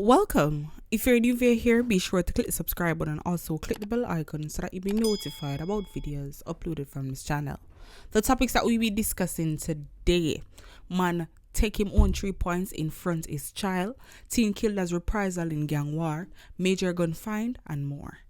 Welcome! If you're new via here, be sure to click the subscribe button and also click the bell icon so that you'll be notified about videos uploaded from this channel. The topics that we'll be discussing today: man take him own 3 points in front his child, teen killed as reprisal in gang war, major gun find, and more.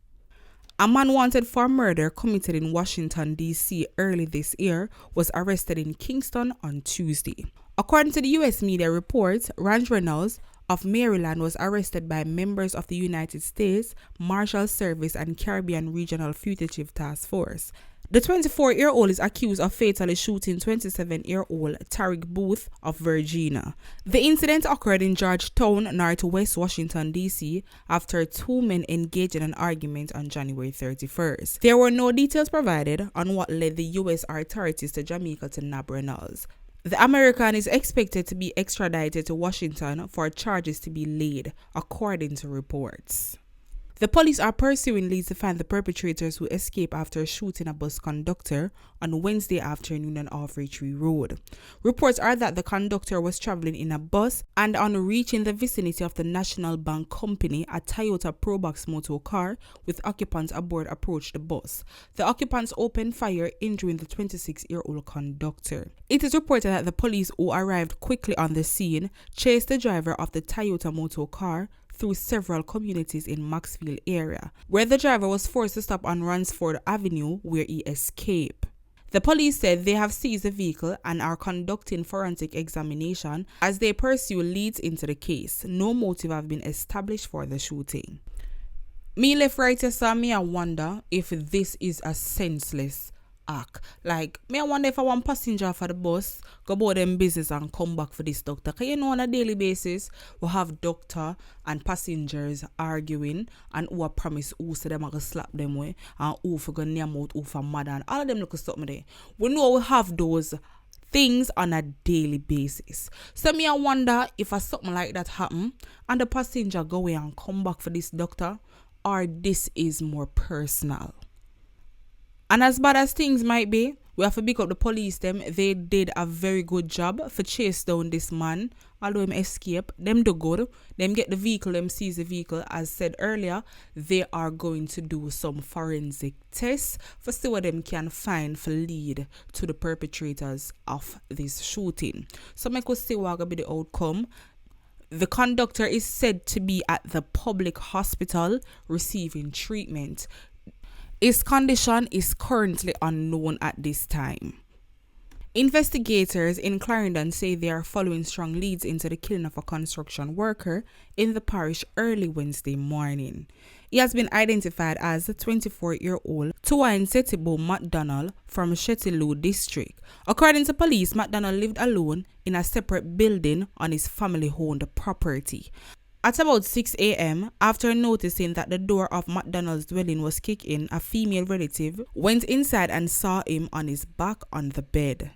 A man wanted for murder committed in Washington, D.C. early this year was arrested in Kingston on Tuesday. According to the U.S. media reports, Ranch Reynolds of Maryland was arrested by members of the United States Marshal Service and Caribbean Regional Fugitive Task Force. The 24-year-old is accused of fatally shooting 27-year-old Tariq Booth of Virginia. The incident occurred in Georgetown, Northwest Washington, D.C. after two men engaged in an argument on January 31st. There were no details provided on what led the U.S. authorities to Jamaica to nab Reynolds. The American is expected to be extradited to Washington for charges to be laid, according to reports. The police are pursuing leads to find the perpetrators who escaped after shooting a bus conductor on Wednesday afternoon on Repr Road. Reports are that the conductor was traveling in a bus and on reaching the vicinity of the National Bank Company, a Toyota Probox motor car with occupants aboard approached the bus. The occupants opened fire, injuring the 26-year-old conductor. It is reported that the police, who arrived quickly on the scene, chased the driver of the Toyota motor car through several communities in Maxville area, where the driver was forced to stop on Ransford Avenue, where he escaped. The police said they have seized the vehicle and are conducting forensic examination as they pursue leads into the case. No motive have been established for the shooting. Me left right here, so me I wonder if this is a senseless act. Like, me I wonder if I want passenger for the bus go about them business and come back for this doctor. Because you know, on a daily basis, we have doctor and passengers arguing and who promise who say them are going to slap them way and who for going near mouth, who for mad and all of them look stuff me there. We know we have those things on a daily basis. So me I wonder if a something like that happen and the passenger go away and come back for this doctor, or this is more personal. And as bad as things might be, we have to pick up the police them. They did a very good job for chase down this man. Although him escape, them do good. Them get the vehicle, them seize the vehicle. As said earlier, they are going to do some forensic tests for see what them can find for lead to the perpetrators of this shooting. So I could see what will be the outcome. The conductor is said to be at the public hospital receiving treatment. His condition is currently unknown at this time. Investigators in Clarendon say they are following strong leads into the killing of a construction worker in the parish early Wednesday morning. He has been identified as the 24-year-old Tuain Setibo McDonald from Shettiloo district. According to police, McDonald lived alone in a separate building on his family-owned property. At about 6 a.m., after noticing that the door of McDonald's dwelling was kicked in, a female relative went inside and saw him on his back on the bed.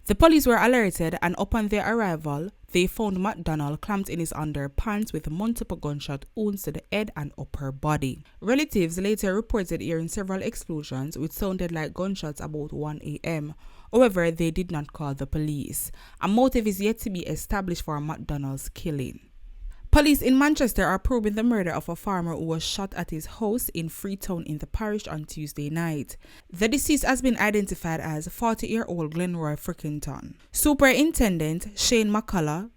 The police were alerted, and upon their arrival, they found McDonald clamped in his underpants with multiple gunshot wounds to the head and upper body. Relatives later reported hearing several explosions which sounded like gunshots about 1 a.m. However, they did not call the police. A motive is yet to be established for McDonald's killing. Police in Manchester are probing the murder of a farmer who was shot at his house in Freetown in the parish on Tuesday night. The deceased has been identified as 40-year-old Glenroy Frickington. Superintendent Shane McCullough,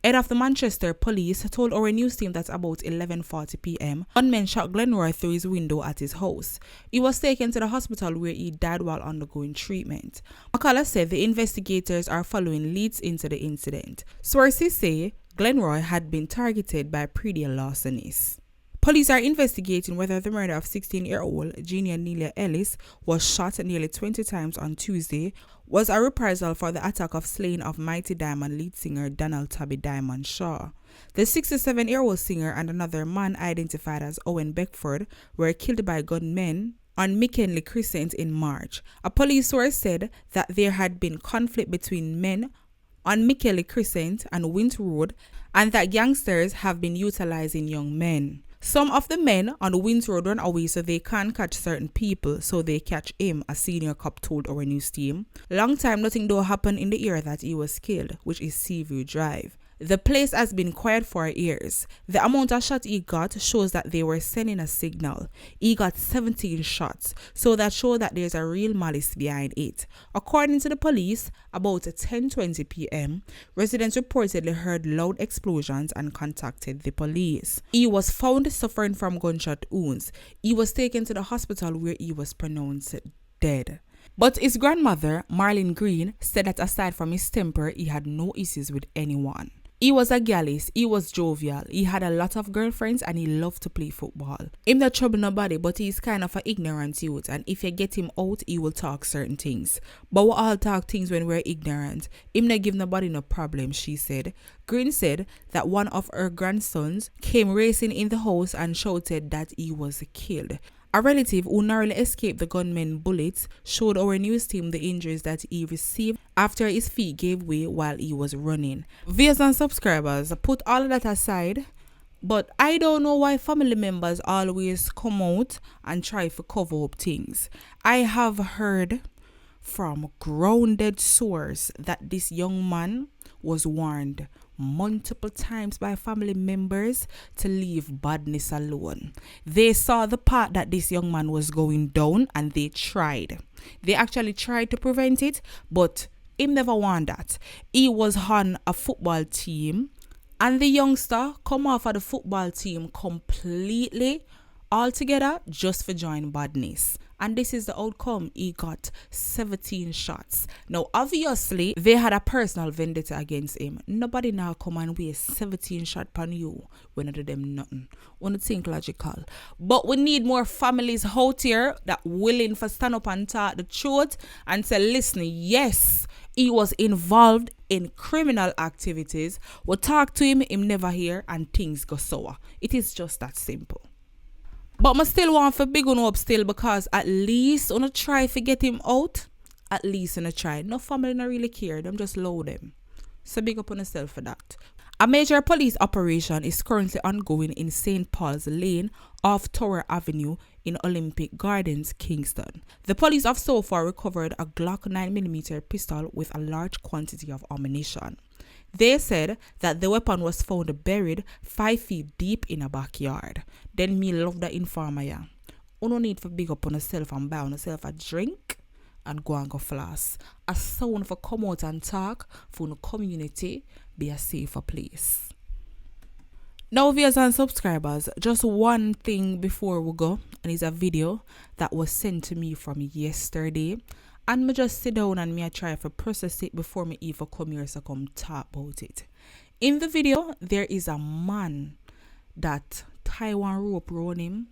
head of the Manchester Police, told our news team that about 11:40 p.m, gunmen shot Glenroy through his window at his house. He was taken to the hospital where he died while undergoing treatment. McCullough said the investigators are following leads into the incident. Sources say Glenroy had been targeted by previous larcenies. Police are investigating whether the murder of 16-year-old Genia Nelia Ellis was shot nearly 20 times on Tuesday was a reprisal for the attack of slaying of Mighty Diamond lead singer Donald Tabby Diamond Shaw. The 67-year-old singer and another man identified as Owen Beckford were killed by gunmen on McKinley Crescent in March. A police source said that there had been conflict between men on McKinley Crescent and Wint Road, and that gangsters have been utilizing young men. Some of the men on Wint Road run away so they can't catch certain people, so they catch him, a senior cop told our news team. Long time nothing though happened in the area that he was killed, which is Seaview Drive. The place has been quiet for years. The amount of shots he got shows that they were sending a signal. He got 17 shots, so that shows that there's a real malice behind it. According to the police, about 10:20 p.m., residents reportedly heard loud explosions and contacted the police. He was found suffering from gunshot wounds. He was taken to the hospital where he was pronounced dead. But his grandmother, Marlene Green, said that aside from his temper, he had no issues with anyone. He was a gallus, he was jovial, he had a lot of girlfriends and he loved to play football. Him not trouble nobody, but he's kind of an ignorant youth, and if you get him out, he will talk certain things. But we all talk things when we're ignorant. Him not give nobody no problem, she said. Green said that one of her grandsons came racing in the house and shouted that he was killed. A relative who narrowly escaped the gunman bullets showed our news team the injuries that he received after his feet gave way while he was running. Viewers and subscribers, put all of that aside, but I don't know why family members always come out and try to cover up things. I have heard from grounded source that this young man was warned multiple times by family members to leave badness alone. They saw the path that this young man was going down and they tried. They actually tried to prevent it, but him never want that. He was on a football team and the youngster come off of the football team completely altogether just for join badness. And this is the outcome. He got 17 shots. Now, obviously, they had a personal vendetta against him. Nobody now come and waste 17 shots on you when I do them nothing. Want to think logical. But we need more families out here that willing for stand up and talk the truth and say, listen, yes, he was involved in criminal activities. We talk to him never hear, and things go sour. It is just that simple. But I still want for big one up still, because at least on a try to get him out. At least on a try. No family not really care. Them just load them. So big up on yourself for that. A major police operation is currently ongoing in St. Paul's Lane off Tower Avenue in Olympic Gardens, Kingston. The police have so far recovered a Glock 9mm pistol with a large quantity of ammunition. They said that the weapon was found buried 5 feet deep in a backyard. Then me love the informer. You no need for big up on yourself and buy on yourself a drink and go and go floss. A sound for come out and talk for the community be a safer place. Now, viewers and subscribers, just one thing before we go, and it's a video that was sent to me from yesterday. And me just sit down and me I try to process it before me even come here to come talk about it. In the video, there is a man that tie one rope around him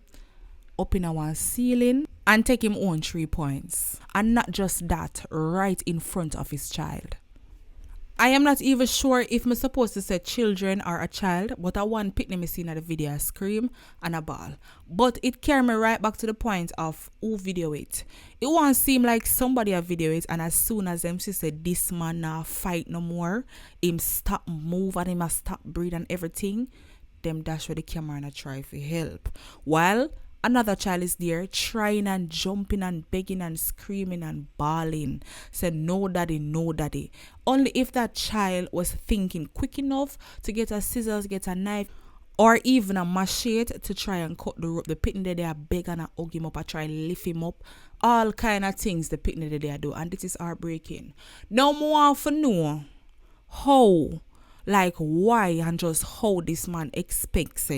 up in one ceiling and take him on 3 points. And not just that, right in front of his child. I am not even sure if I'm supposed to say children or a child, but I want pick me seen at the video scream and a ball. But it carry me right back to the point of who video it. It won't seem like somebody a video it, and as soon as them see say this man now fight no more, him stop move and him a stop breathe and everything, them dash with the camera and I try for help. While another child is there trying and jumping and begging and screaming and bawling. Said, no daddy, no daddy. Only if that child was thinking quick enough to get a scissors, get a knife, or even a machete to try and cut the rope. The pitney they are beg and hug him up or try and lift him up. All kind of things the pitney they do. And this is heartbreaking. Now more for know how, like why and just how this man expects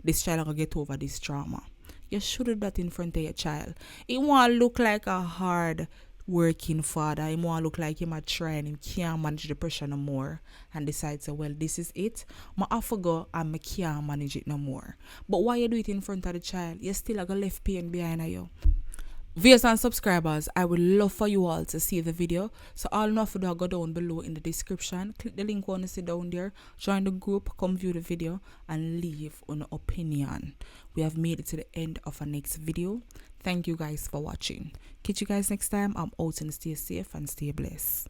this child to get over this trauma. You should have that in front of your child. It won't look like a hard working father. It won't look like him a trying. He can't manage the pressure no more. And decides, well, this is it. I have to go and I can't manage it no more. But why you do it in front of the child? You still have a left pain behind you. Viewers and subscribers, I would love for you all to see the video. So all you have to do, go down below in the description. Click the link on to see down there. Join the group, come view the video, and leave an opinion. We have made it to the end of our next video. Thank you guys for watching. Catch you guys next time. I'm out and stay safe and stay blessed.